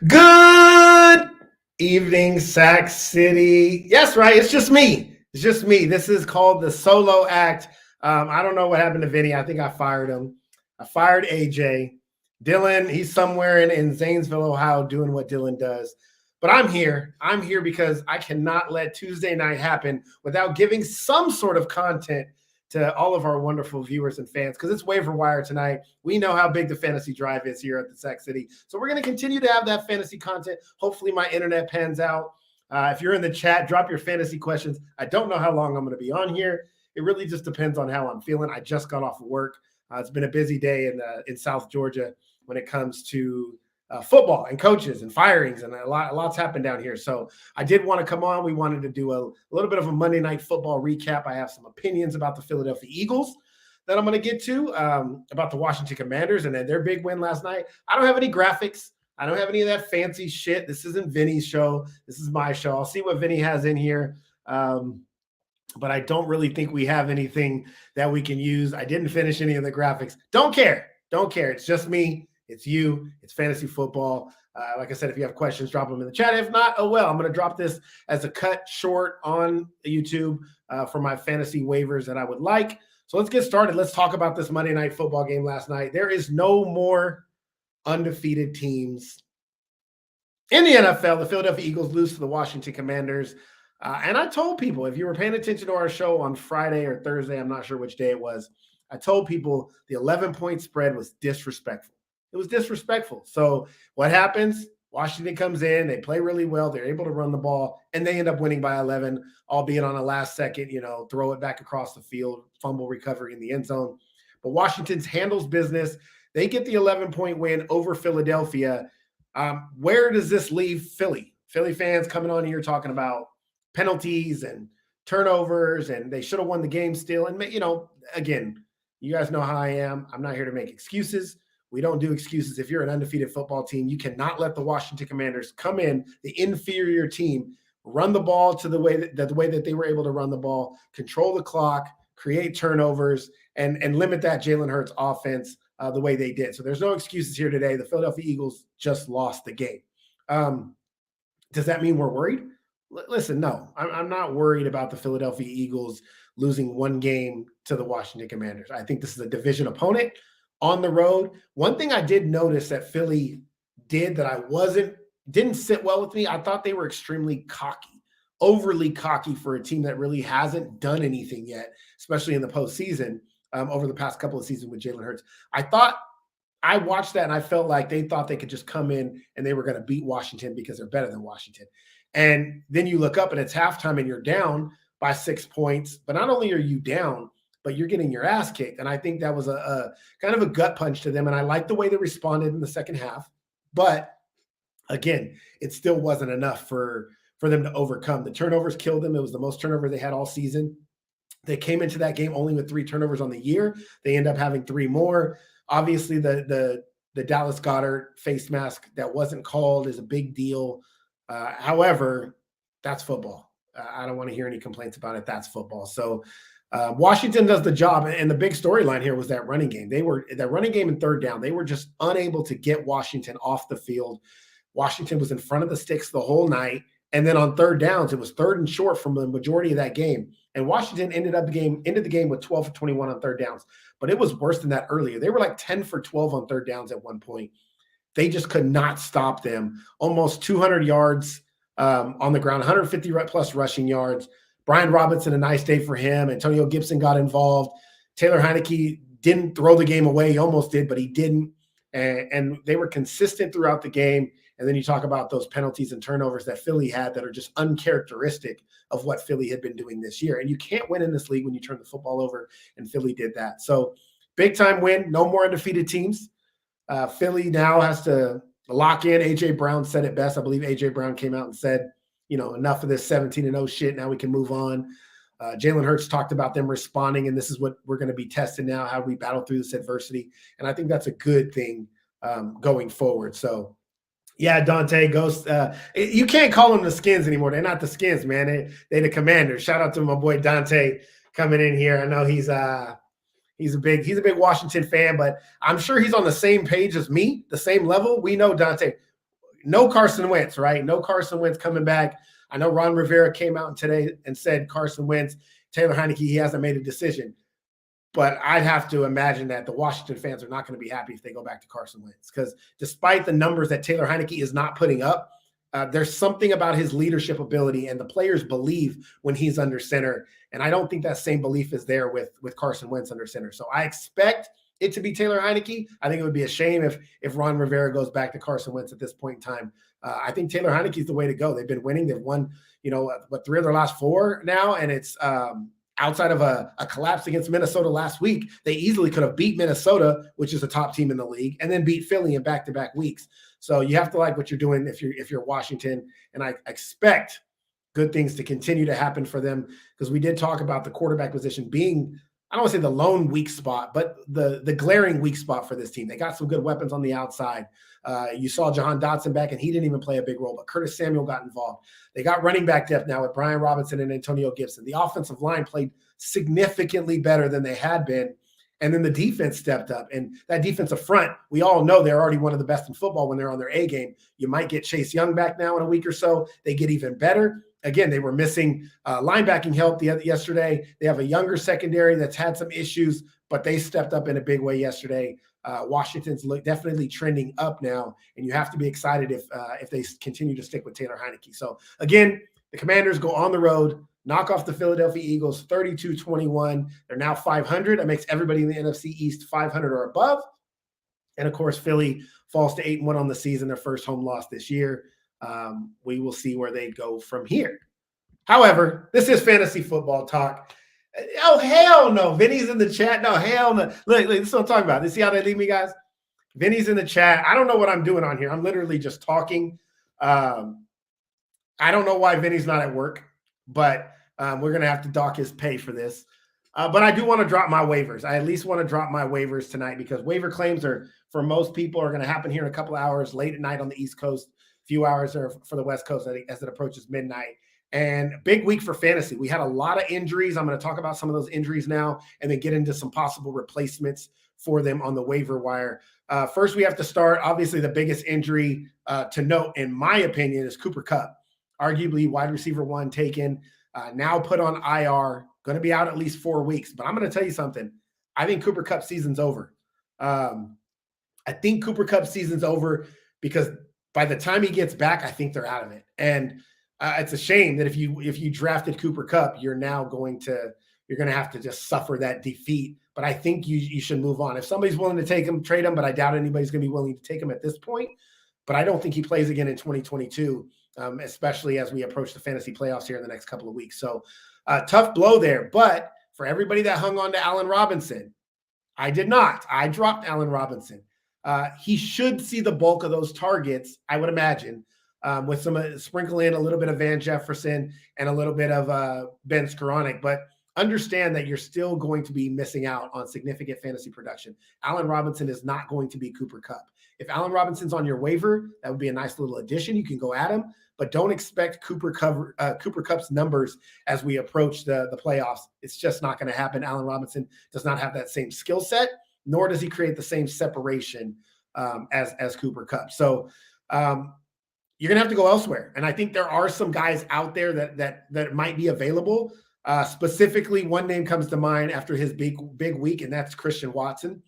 Good evening, Sac City. Yes, right. It's just me. It's just me. This is called the solo act. I don't know what happened to Vinny. I think I fired him. I fired AJ. Dylan, he's somewhere in Zanesville, Ohio, doing what Dylan does. But I'm here. I'm here because I cannot let Tuesday night happen without giving some sort of content to all of our wonderful viewers and fans because it's waiver wire tonight. We know how big the fantasy drive is here at the Sac City. So we're going to continue to have that fantasy content. Hopefully my internet pans out. If you're in the chat, drop your fantasy questions. I don't know how long I'm going to be on here. It really just depends on how I'm feeling. I just got off of work. It's been a busy day in South Georgia when it comes to football and coaches and firings, and a lot's happened down here. So I did want to come on. We wanted to do a little bit of a Monday Night Football recap. I have some opinions about the Philadelphia Eagles that I'm going to get to, about the Washington Commanders and their big win last night. I don't have any graphics. I don't have any of that fancy shit. This isn't Vinny's show. This is my show. I'll see what Vinny has in here. But I don't really think we have anything that we can use. I didn't finish any of the graphics. Don't care. Don't care. It's just me. It's you. It's fantasy football. Like I said, if you have questions, drop them in the chat. If not, oh well. I'm going to drop this as a cut short on YouTube for my fantasy waivers that I would like. So let's get started. Let's talk about this Monday Night Football game last night. There is no more undefeated teams in the NFL. The Philadelphia Eagles lose to the Washington Commanders. And I told people, if you were paying attention to our show on Friday or Thursday, I'm not sure which day it was, I told people the 11-point spread was disrespectful. It was disrespectful. So what happens? Washington comes in, they play really well, they're able to run the ball, and they end up winning by 11, albeit on a last second, throw it back across the field, fumble recovery in the end zone. But Washington's handles business. They get the 11-point win over Philadelphia. Where does this leave Philly? Philly fans coming on here talking about penalties and turnovers, and they should have won the game still. And, again, you guys know how I am. I'm not here to make excuses. We don't do excuses. If you're an undefeated football team, you cannot let the Washington Commanders come in, the inferior team, run the ball to the way that they were able to run the ball, control the clock, create turnovers, and limit that Jalen Hurts offense the way they did. So there's no excuses here today. The Philadelphia Eagles just lost the game. Does that mean we're worried? Listen, no, I'm not worried about the Philadelphia Eagles losing one game to the Washington Commanders. I think this is a division opponent on the road. One thing I did notice that Philly did that didn't sit well with me. I thought they were extremely cocky, overly cocky for a team that really hasn't done anything yet, especially in the postseason over the past couple of seasons with Jalen Hurts. I watched that and I felt like they thought they could just come in and they were going to beat Washington because they're better than Washington. And then you look up and it's halftime and you're down by 6 points. But not only are you down, but you're getting your ass kicked. And I think that was a kind of a gut punch to them. And I like the way they responded in the second half. But again, it still wasn't enough for them to overcome. The turnovers killed them. It was the most turnover they had all season. They came into that game only with 3 turnovers on the year. They end up having 3 more. Obviously, the Dallas Goedert face mask that wasn't called is a big deal. However, that's football. I don't want to hear any complaints about it. That's football. So Washington does the job. And the big storyline here was that running game. That running game in third down. They were just unable to get Washington off the field. Washington was in front of the sticks the whole night. And then on third downs, it was 3rd and short from the majority of that game. And Washington ended the game with 12 for 21 on third downs. But it was worse than that earlier. They were like 10 for 12 on third downs at one point. They just could not stop them. Almost 200 yards on the ground, 150 plus rushing yards. Brian Robinson, a nice day for him. Antonio Gibson got involved. Taylor Heineke didn't throw the game away. He almost did, but he didn't. And they were consistent throughout the game. And then you talk about those penalties and turnovers that Philly had that are just uncharacteristic of what Philly had been doing this year. And you can't win in this league when you turn the football over, and Philly did that. So big-time win. No more undefeated teams. Philly now has to lock in. A.J. Brown said it best. I believe A.J. Brown came out and said, enough of this 17-0 shit. Now we can move on. Jalen Hurts talked about them responding, and this is what we're going to be testing now, how we battle through this adversity. And I think that's a good thing going forward. So, yeah, Dante, Ghost. You can't call them the Skins anymore. They're not the Skins, man. They're the Commanders. Shout out to my boy Dante coming in here. I know he's a big Washington fan, but I'm sure he's on the same page as me, the same level. We know Dante. no Carson Wentz, right? No Carson Wentz coming back. I know Ron Rivera came out today and said Carson Wentz, Taylor Heineke, he hasn't made a decision. But I'd have to imagine that the Washington fans are not going to be happy if they go back to Carson Wentz, because despite the numbers that Taylor Heineke is not putting up, there's something about his leadership ability, and the players believe when he's under center. And I don't think that same belief is there with Carson Wentz under center. So I expect it to be Taylor Heineke. I think it would be a shame if Ron Rivera goes back to Carson Wentz at this point in time. I think Taylor Heineke is the way to go. They've been winning. They've won, 3 of their last 4 now, and it's outside of a collapse against Minnesota last week. They easily could have beat Minnesota, which is a top team in the league, and then beat Philly in back-to-back weeks. So you have to like what you're doing if you're Washington, and I expect good things to continue to happen for them, because we did talk about the quarterback position being, I don't want to say the lone weak spot, but the glaring weak spot for this team. They got some good weapons on the outside. You saw Jahan Dotson back, and he didn't even play a big role, but Curtis Samuel got involved. They got running back depth now with Brian Robinson and Antonio Gibson. The offensive line played significantly better than they had been. And then the defense stepped up. And that defensive front, we all know they're already one of the best in football when they're on their A game. You might get Chase Young back now in a week or so. They get even better. Again, they were missing linebacking help yesterday. They have a younger secondary that's had some issues, but they stepped up in a big way yesterday. Washington's definitely trending up now, and you have to be excited if they continue to stick with Taylor Heineke. So, again, the Commanders go on the road, knock off the Philadelphia Eagles 32-21. They're now 500. That makes everybody in the NFC East 500 or above. And, of course, Philly falls to 8-1 on the season, their first home loss this year. We will see where they go from here. However, this is fantasy football talk. Oh, hell no. Vinny's in the chat. No, hell no. Look, this is what I'm talking about. You see how they leave me, guys? Vinny's in the chat. I don't know what I'm doing on here. I'm literally just talking. I don't know why Vinny's not at work, but we're going to have to dock his pay for this. But I do want to drop my waivers. I at least want to drop my waivers tonight, because waiver claims are, for most people, are going to happen here in a couple of hours, late at night on the East Coast, a few hours for the West Coast as it approaches midnight. And big week for fantasy. We had a lot of injuries. I'm going to talk about some of those injuries now and then get into some possible replacements for them on the waiver wire. First, we have to start. Obviously, the biggest injury to note, in my opinion, is Cooper Kupp. Arguably wide receiver 1 taken, now put on IR, going to be out at least 4 weeks. But I'm going to tell you something. I think Cooper Kupp season's over. I think Cooper Kupp season's over because by the time he gets back, I think they're out of it. And it's a shame that if you drafted Cooper Kupp, you're going to have to just suffer that defeat. But I think you should move on. If somebody's willing to take him, trade him, but I doubt anybody's going to be willing to take him at this point. But I don't think he plays again in 2022, especially as we approach the fantasy playoffs here in the next couple of weeks. So tough blow there. But for everybody that hung on to Allen Robinson, I did not. I dropped Allen Robinson. He should see the bulk of those targets, I would imagine, with some sprinkle in a little bit of Van Jefferson and a little bit of Ben Skoranek. But understand that you're still going to be missing out on significant fantasy production. Allen Robinson is not going to be Cooper Kupp. If Allen Robinson's on your waiver, that would be a nice little addition. You can go at him, but don't expect Cooper Kupp's numbers as we approach the playoffs. It's just not going to happen. Allen Robinson does not have that same skill set, nor does he create the same separation as Cooper Kupp. So you're going to have to go elsewhere. And I think there are some guys out there that might be available. Specifically, one name comes to mind after his big week, and that's Christian Watson.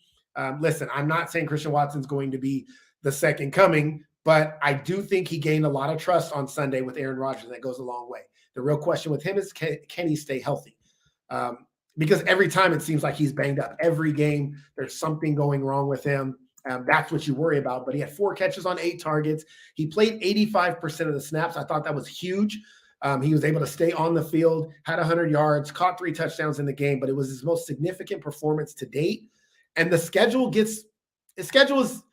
Listen, I'm not saying Christian Watson's going to be the second coming, but I do think he gained a lot of trust on Sunday with Aaron Rodgers, and that goes a long way. The real question with him is, can he stay healthy? Because every time it seems like he's banged up. Every game, there's something going wrong with him. That's what you worry about. But he had 4 catches on 8 targets. He played 85% of the snaps. I thought that was huge. He was able to stay on the field, had 100 yards, caught 3 touchdowns in the game, but it was his most significant performance to date. And the schedule is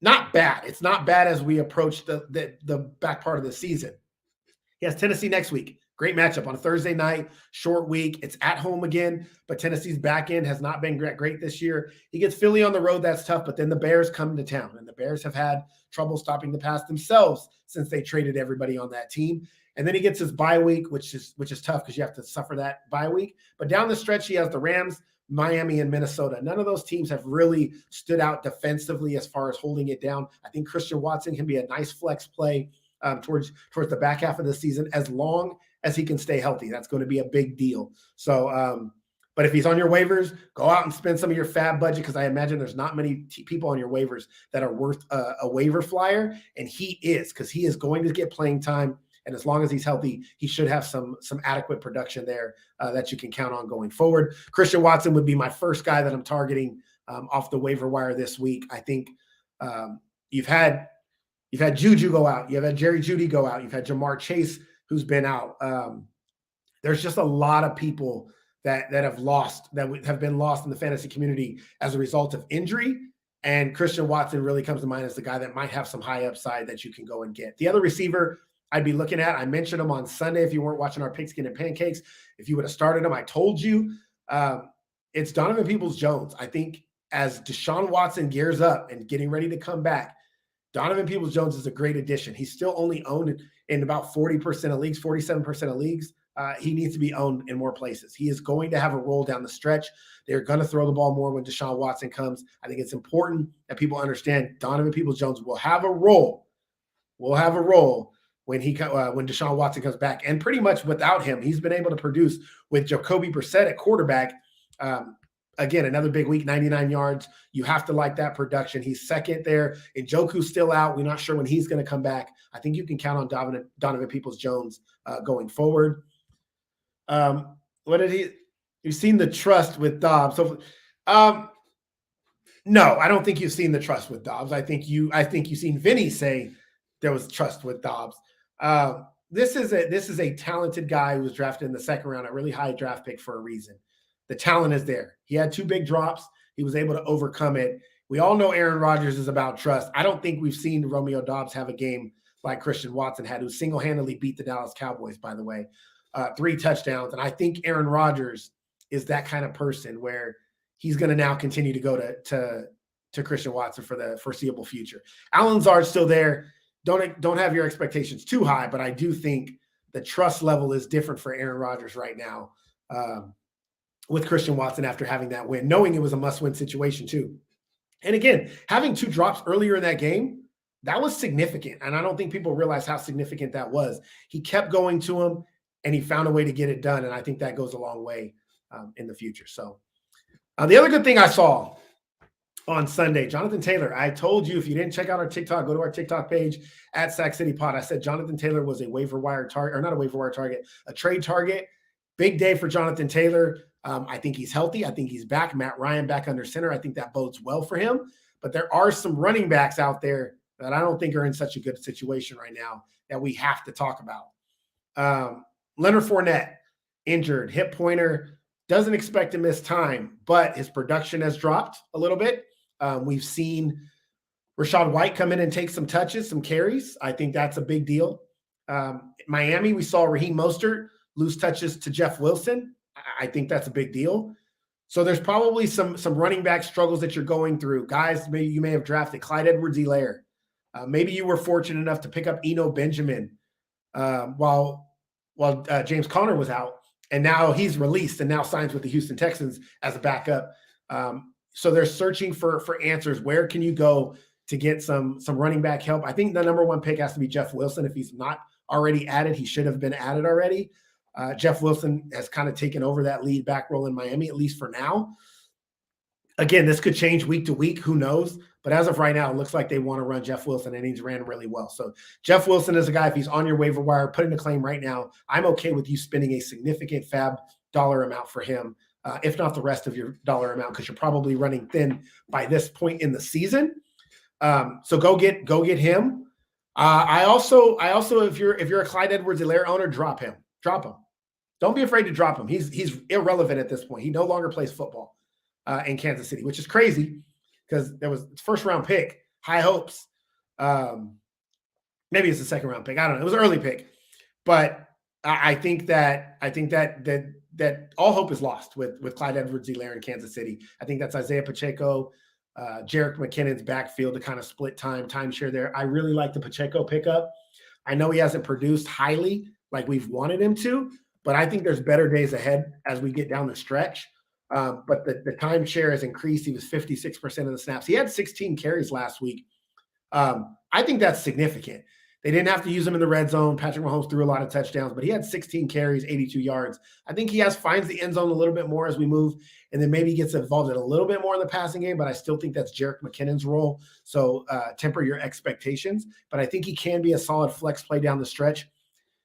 not bad. It's not bad as we approach the back part of the season. He has Tennessee next week. Great matchup on a Thursday night, short week. It's at home again, but Tennessee's back end has not been great this year. He gets Philly on the road. That's tough, but then the Bears come to town, and the Bears have had trouble stopping the pass themselves since they traded everybody on that team. And then he gets his bye week, which is tough because you have to suffer that bye week. But down the stretch, he has the Rams, Miami and Minnesota. None of those teams have really stood out defensively as far as holding it down. I think Christian Watson can be a nice flex play towards the back half of the season, as long as he can stay healthy. That's going to be a big deal. So, but if he's on your waivers, go out and spend some of your fab budget, because I imagine there's not many people on your waivers that are worth a waiver flyer, and he is, because he is going to get playing time. And as long as he's healthy, he should have some adequate production there that you can count on going forward. Christian Watson would be my first guy that I'm targeting off the waiver wire this week. I think you've had Juju go out. You've had Jerry Jeudy go out. You've had Jamar Chase, who's been out. There's just a lot of people that have been lost in the fantasy community as a result of injury. And Christian Watson really comes to mind as the guy that might have some high upside that you can go and get. The other receiver I'd be looking at, I mentioned him on Sunday. If you weren't watching our Pigskin and Pancakes, if you would have started him, I told you, it's Donovan Peoples-Jones. I think as Deshaun Watson gears up and getting ready to come back, Donovan Peoples-Jones is a great addition. He's still only owned in about 40% of leagues, 47% of leagues. He needs to be owned in more places. He is going to have a role down the stretch. They're going to throw the ball more when Deshaun Watson comes. I think it's important that people understand Donovan Peoples-Jones will have a role. When Deshaun Watson comes back. And pretty much without him, he's been able to produce with Jacoby Brissett at quarterback. Again, another big week, 99 yards. You have to like that production. He's second there. Njoku's still out. We're not sure when he's going to come back. I think you can count on Donovan Peoples-Jones going forward. You've seen the trust with Dobbs. So, no, I don't think you've seen the trust with Dobbs. I think you've seen Vinny say there was trust with Dobbs. This is a talented guy who was drafted in the second round, a really high draft pick for a reason. The talent is there. He had 2 big drops. He was able to overcome it. We all know Aaron Rodgers is about trust. I don't think we've seen Romeo Dobbs have a game like Christian Watson had, who single-handedly beat the Dallas Cowboys, by the way, 3 touchdowns. And I think Aaron Rodgers is that kind of person where he's going to now continue to go to Christian Watson for the foreseeable future. Allen Lazard's still there. Don't have your expectations too high, but I do think the trust level is different for Aaron Rodgers right now with Christian Watson after having that win, knowing it was a must-win situation too. And again, having 2 drops earlier in that game, that was significant. And I don't think people realize how significant that was. He kept going to him, and he found a way to get it done. And I think that goes a long way in the future. So the other good thing I saw on Sunday, Jonathan Taylor. I told you, if you didn't check out our TikTok, go to our TikTok page at Sack City Pod. I said Jonathan Taylor was a waiver wire target, or not a waiver wire target, a trade target. Big day for Jonathan Taylor. I think he's healthy. I think he's back. Matt Ryan back under center. I think that bodes well for him. But there are some running backs out there that I don't think are in such a good situation right now that we have to talk about. Leonard Fournette, injured, hip pointer, doesn't expect to miss time, but his production has dropped a little bit. We've seen Rachaad White come in and take some touches, some carries. I think that's a big deal. Miami, we saw Raheem Mostert lose touches to Jeff Wilson. I think that's a big deal. So there's probably some running back struggles that you're going through. Guys, maybe you may have drafted Clyde Edwards-Helaire. Maybe you were fortunate enough to pick up Eno Benjamin while James Conner was out, and now he's released and now signs with the Houston Texans as a backup. So they're searching for answers. Where can you go to get some running back help? I think the number 1 pick has to be Jeff Wilson. If he's not already added, he should have been added already. Jeff Wilson has kind of taken over that lead back role in Miami, at least for now. Again, this could change week to week. Who knows? But as of right now, it looks like they want to run Jeff Wilson, and he's ran really well. So Jeff Wilson is a guy, if he's on your waiver wire, put in a claim right now. I'm okay with you spending a significant fab dollar amount for him, if not the rest of your dollar amount, because you're probably running thin by this point in the season. So go get him. I also, if you're a Clyde Edwards-Helaire owner, drop him. Don't be afraid to drop him. He's irrelevant at this point. He no longer plays football in Kansas City, which is crazy because there was first round pick, high hopes. Maybe it's a second round pick. I don't know. It was an early pick, but I think that all hope is lost with Clyde Edwards-Helaire in Kansas City. I think that's Isaiah Pacheco, Jerick McKinnon's backfield to kind of split timeshare there. I really like the Pacheco pickup. I know he hasn't produced highly like we've wanted him to, but I think there's better days ahead as we get down the stretch. But the timeshare has increased. He was 56% of the snaps. He had 16 carries last week. I think that's significant. They didn't have to use him in the red zone. Patrick Mahomes threw a lot of touchdowns, but he had 16 carries, 82 yards. I think he finds the end zone a little bit more as we move, and then maybe gets involved in a little bit more in the passing game, but I still think that's Jerick McKinnon's role. So temper your expectations. But I think he can be a solid flex play down the stretch.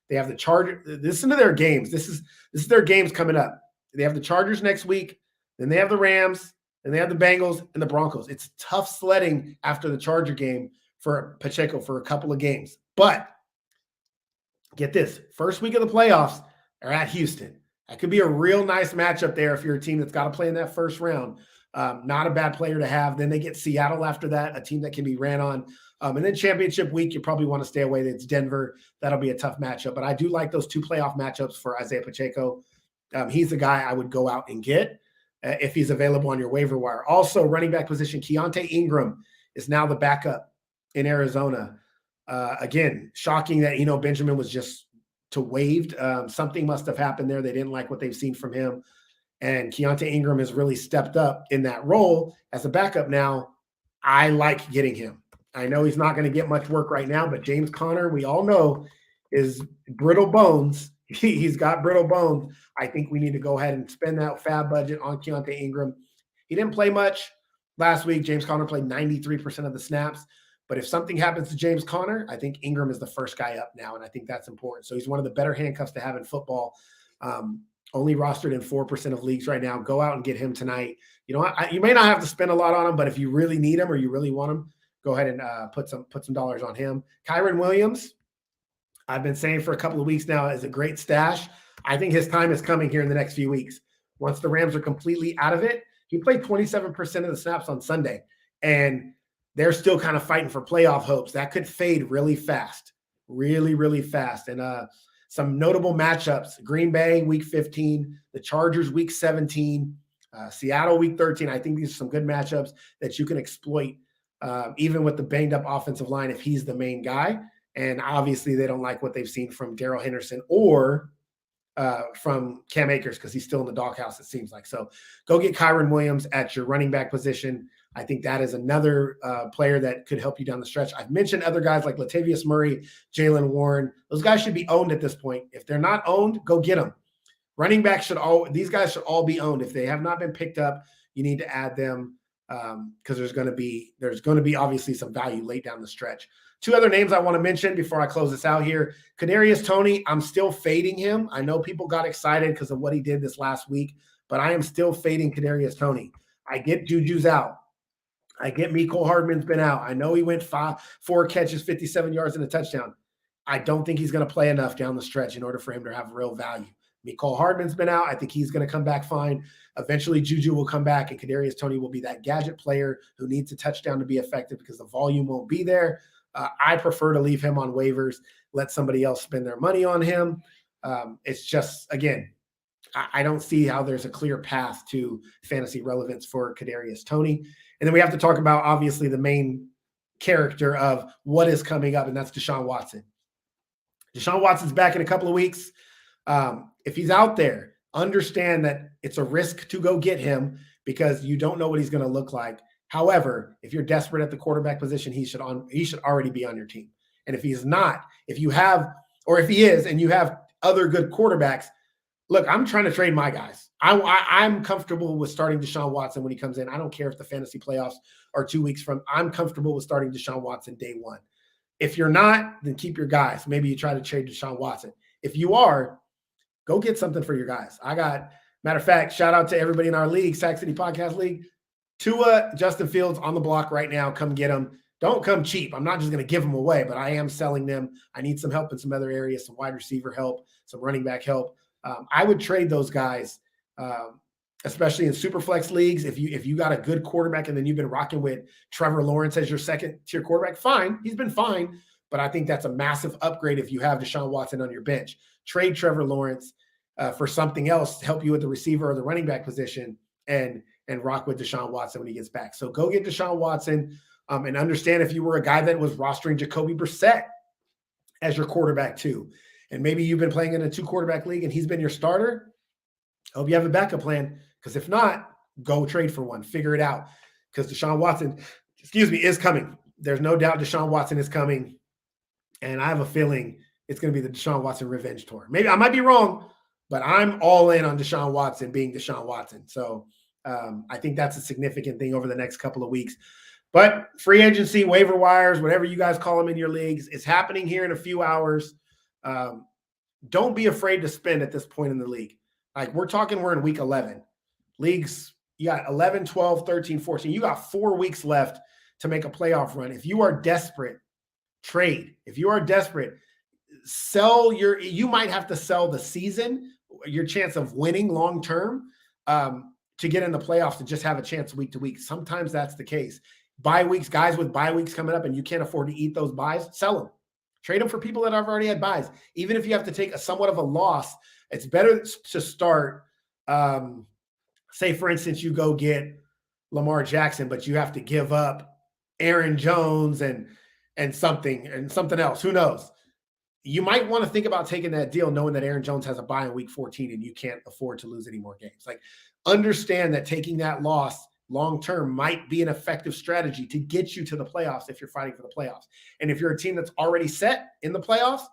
They have the Chargers. Listen to their games. This is their games coming up. They have the Chargers next week. Then they have the Rams. Then they have the Bengals and the Broncos. It's tough sledding after the Charger game for Pacheco for a couple of games. But get this, first week of the playoffs are at Houston. That could be a real nice matchup there if you're a team that's got to play in that first round. Not a bad player to have. Then they get Seattle after that, a team that can be ran on. And then championship week, you probably want to stay away. It's Denver. That'll be a tough matchup. But I do like those 2 playoff matchups for Isaiah Pacheco. He's the guy I would go out and get if he's available on your waiver wire. Also, running back position, Keontae Ingram is now the backup in Arizona. Again, shocking that Eno Benjamin was just waived. Something must have happened there. They didn't like what they've seen from him. And Keontae Ingram has really stepped up in that role as a backup now. I like getting him. I know he's not going to get much work right now, but James Conner, we all know, is brittle bones. He's got brittle bones. I think we need to go ahead and spend that fab budget on Keontae Ingram. He didn't play much last week. James Conner played 93% of the snaps. But if something happens to James Conner, I think Ingram is the first guy up now, and I think that's important. So he's one of the better handcuffs to have in football. Only rostered in 4% of leagues right now. Go out and get him tonight. You know, you may not have to spend a lot on him, but if you really need him or you really want him, go ahead and put some dollars on him. Kyren Williams, I've been saying for a couple of weeks now, is a great stash. I think his time is coming here in the next few weeks. Once the Rams are completely out of it, he played 27% of the snaps on Sunday, and they're still kind of fighting for playoff hopes. That could fade really fast, really, really fast. And some notable matchups: Green Bay week 15, the Chargers week 17, Seattle week 13. I think these are some good matchups that you can exploit, even with the banged up offensive line if he's the main guy. And obviously they don't like what they've seen from Darrell Henderson or from Cam Akers because he's still in the doghouse, it seems like. So go get Kyren Williams at your running back position. I think that is another player that could help you down the stretch. I've mentioned other guys like Latavius Murray, Jaylen Warren. Those guys should be owned at this point. If they're not owned, go get them. Running backs these guys should all be owned. If they have not been picked up, you need to add them because there's going to be obviously some value late down the stretch. 2 other names I want to mention before I close this out here. Kadarius Toney, I'm still fading him. I know people got excited because of what he did this last week, but I am still fading Kadarius Toney. I get Juju's out. I get Mecole Hardman's been out. I know he went 4 catches, 57 yards and a touchdown. I don't think he's going to play enough down the stretch in order for him to have real value. Mecole Hardman's been out. I think he's going to come back fine. Eventually, Juju will come back, and Kadarius Toney will be that gadget player who needs a touchdown to be effective because the volume won't be there. I prefer to leave him on waivers, let somebody else spend their money on him. It's just, again, I don't see how there's a clear path to fantasy relevance for Kadarius Toney. And then we have to talk about, obviously, the main character of what is coming up, and that's Deshaun Watson. Deshaun Watson's back in a couple of weeks. If he's out there, understand that it's a risk to go get him because you don't know what he's going to look like. However, if you're desperate at the quarterback position, he should already be on your team. And if he's not, if he is, and you have other good quarterbacks, look, I'm trying to trade my guys. I'm comfortable with starting Deshaun Watson when he comes in. I don't care if the fantasy playoffs are 2 weeks from. I'm comfortable with starting Deshaun Watson day one. If you're not, then keep your guys. Maybe you try to trade Deshaun Watson. If you are, go get something for your guys. Matter of fact, shout out to everybody in our league, Sac City Podcast League. Tua, Justin Fields on the block right now. Come get them. Don't come cheap. I'm not just going to give them away, but I am selling them. I need some help in some other areas, some wide receiver help, some running back help. I would trade those guys, especially in super flex leagues. If you got a good quarterback and then you've been rocking with Trevor Lawrence as your second tier quarterback, fine. He's been fine, but I think that's a massive upgrade if you have Deshaun Watson on your bench. Trade Trevor Lawrence for something else to help you with the receiver or the running back position and rock with Deshaun Watson when he gets back. So go get Deshaun Watson and understand if you were a guy that was rostering Jacoby Brissett as your quarterback too, and maybe you've been playing in a 2 quarterback league and he's been your starter. I hope you have a backup plan Because if not, go trade for one. Figure it out. Because Deshaun Watson, is coming. There's no doubt Deshaun Watson is coming. And I have a feeling it's going to be the Deshaun Watson revenge tour. Maybe I might be wrong, but I'm all in on Deshaun Watson being Deshaun Watson. So I think that's a significant thing over the next couple of weeks. But free agency, waiver wires, whatever you guys call them in your leagues, is happening here in a few hours. Don't be afraid to spend at this point in the league. Like we're in week 11. Leagues, you got 11, 12, 13, 14. You got 4 weeks left to make a playoff run. If you are desperate, trade. If you are desperate, you might have to sell the season, your chance of winning long-term to get in the playoffs to just have a chance week to week. Sometimes that's the case. Bye weeks, guys with bye weeks coming up and you can't afford to eat those buys, sell them. Trade them for people that have already had buys. Even if you have to take somewhat of a loss, it's better to start. Say, for instance, you go get Lamar Jackson, but you have to give up Aaron Jones and something else. Who knows? You might want to think about taking that deal knowing that Aaron Jones has a bye in week 14 and you can't afford to lose any more games. Like, understand that taking that loss long-term might be an effective strategy to get you to the playoffs if you're fighting for the playoffs. And if you're a team that's already set in the playoffs,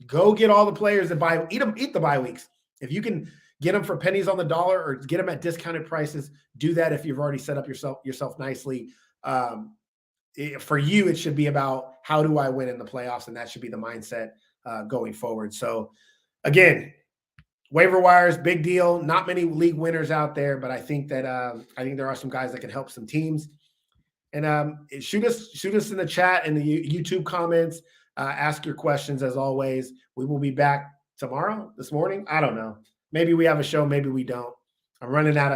go get all the players that eat the bye weeks. If you can get them for pennies on the dollar or get them at discounted prices, do that if you've already set up yourself nicely. For you, it should be about how do I win in the playoffs, and that should be the mindset going forward. So, again, waiver wires, big deal. Not many league winners out there, but I think that there are some guys that can help some teams. And shoot us in the chat and the YouTube comments. Ask your questions as always. We will be back tomorrow, this morning. I don't know. Maybe we have a show, maybe we don't. I'm running out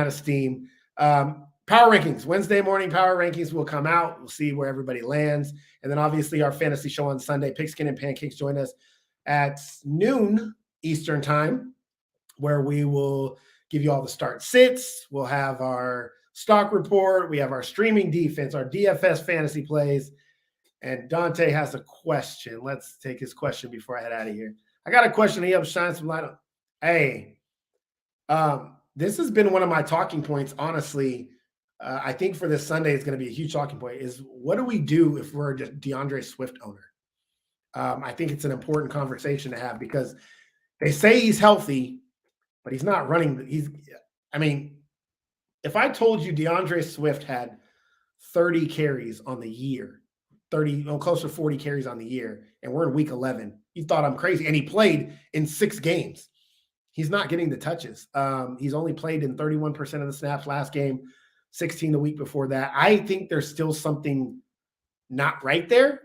of steam. Power rankings, Wednesday morning power rankings will come out. We'll see where everybody lands. And then obviously our fantasy show on Sunday, Pigskin and Pancakes, join us at noon Eastern time, where we will give you all the start sits. We'll have our stock report. We have our streaming defense, our DFS fantasy plays. And Dante has a question. Let's take his question before I head out of here. I got a question. He helps shine some light on. Hey, this has been one of my talking points, honestly. I think for this Sunday, it's going to be a huge talking point, is what do we do if we're a DeAndre Swift owner? I think it's an important conversation to have because they say he's healthy, but he's not running. If I told you DeAndre Swift had 30 carries on the year, close to 40 carries on the year, and we're in week 11, you thought I'm crazy. And he played in 6 games. He's not getting the touches. He's only played in 31% of the snaps last game, 16 the week before that. I think there's still something not right there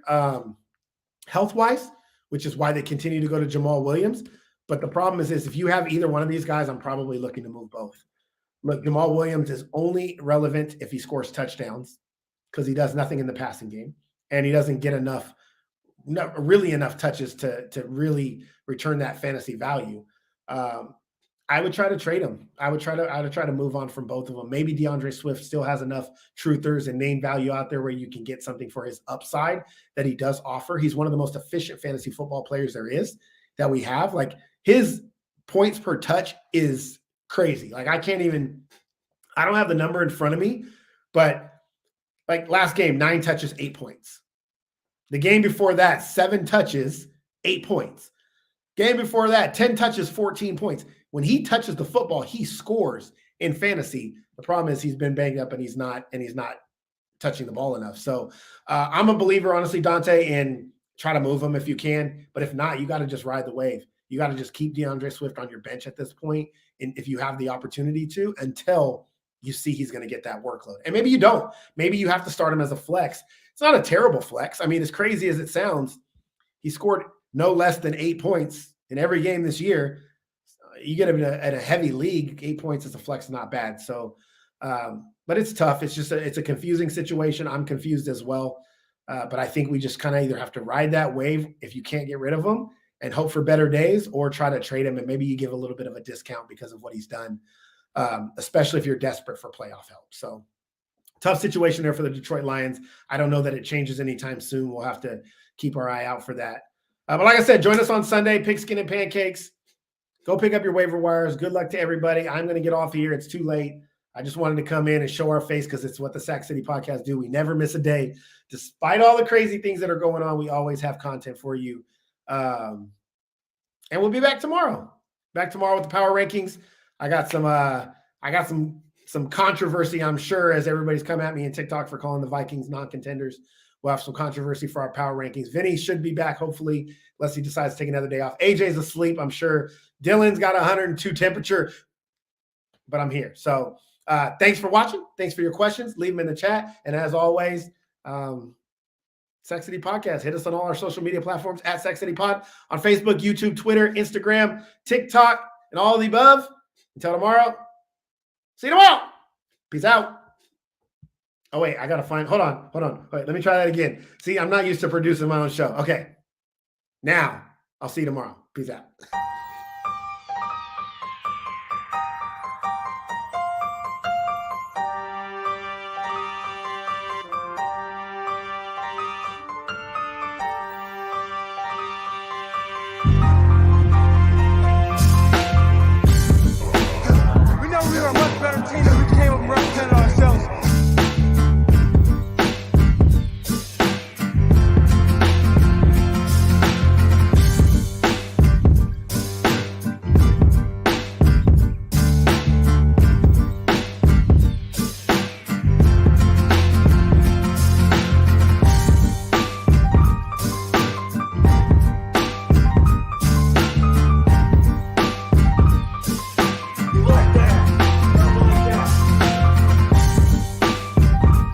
health-wise, which is why they continue to go to Jamal Williams. But the problem is if you have either one of these guys, I'm probably looking to move both. Look, Jamal Williams is only relevant if he scores touchdowns because he does nothing in the passing game, and he doesn't get enough touches to really return that fantasy value. I would try to trade him. I would try to move on from both of them. Maybe DeAndre Swift still has enough truthers and name value out there where you can get something for his upside that he does offer. He's one of the most efficient fantasy football players there is that we have. Like, his points per touch is crazy. Like, I don't have the number in front of me, but like last game, 9 touches, 8 points. The game before that, 7 touches, 8 points. Game before that, 10 touches, 14 points. When he touches the football, he scores in fantasy. The problem is he's been banged up and he's not touching the ball enough. So I'm a believer, honestly, Dante, in try to move him if you can. But if not, you got to just ride the wave. You got to just keep DeAndre Swift on your bench at this point, and if you have the opportunity to, until you see he's going to get that workload. And maybe you don't. Maybe you have to start him as a flex. It's not a terrible flex. I mean, as crazy as it sounds, he scored no less than 8 points in every game this year. You get him at a heavy league, 8 points as a flex, not bad. So, but it's tough. It's just it's a confusing situation. I'm confused as well. But I think we just kind of either have to ride that wave if you can't get rid of him and hope for better days, or try to trade him and maybe you give a little bit of a discount because of what he's done, especially if you're desperate for playoff help. So tough situation there for the Detroit Lions. I don't know that it changes anytime soon. We'll have to keep our eye out for that. But like I said, join us on Sunday, Pigskin and Pancakes. Go pick up your waiver wires. Good luck to everybody. I'm going to get off here. It's too late. I just wanted to come in and show our face because it's what the Sac City podcast do. We never miss a day. Despite all the crazy things that are going on, we always have content for you. And we'll be back tomorrow. Back tomorrow with the power rankings. I got some controversy, I'm sure, as everybody's come at me in TikTok for calling the Vikings non-contenders. We'll have some controversy for our power rankings. Vinny should be back, hopefully, unless he decides to take another day off. AJ's asleep, I'm sure. Dylan's got 102 temperature, but I'm here. So thanks for watching. Thanks for your questions. Leave them in the chat. And as always, Sac City Podcast. Hit us on all our social media platforms at Sac City Pod on Facebook, YouTube, Twitter, Instagram, TikTok, and all of the above. Until tomorrow, see you tomorrow. Peace out. Oh, wait, I got to find, hold on. Wait, let me try that again. See, I'm not used to producing my own show. Okay. Now, I'll see you tomorrow. Peace out. We know we are a much better team.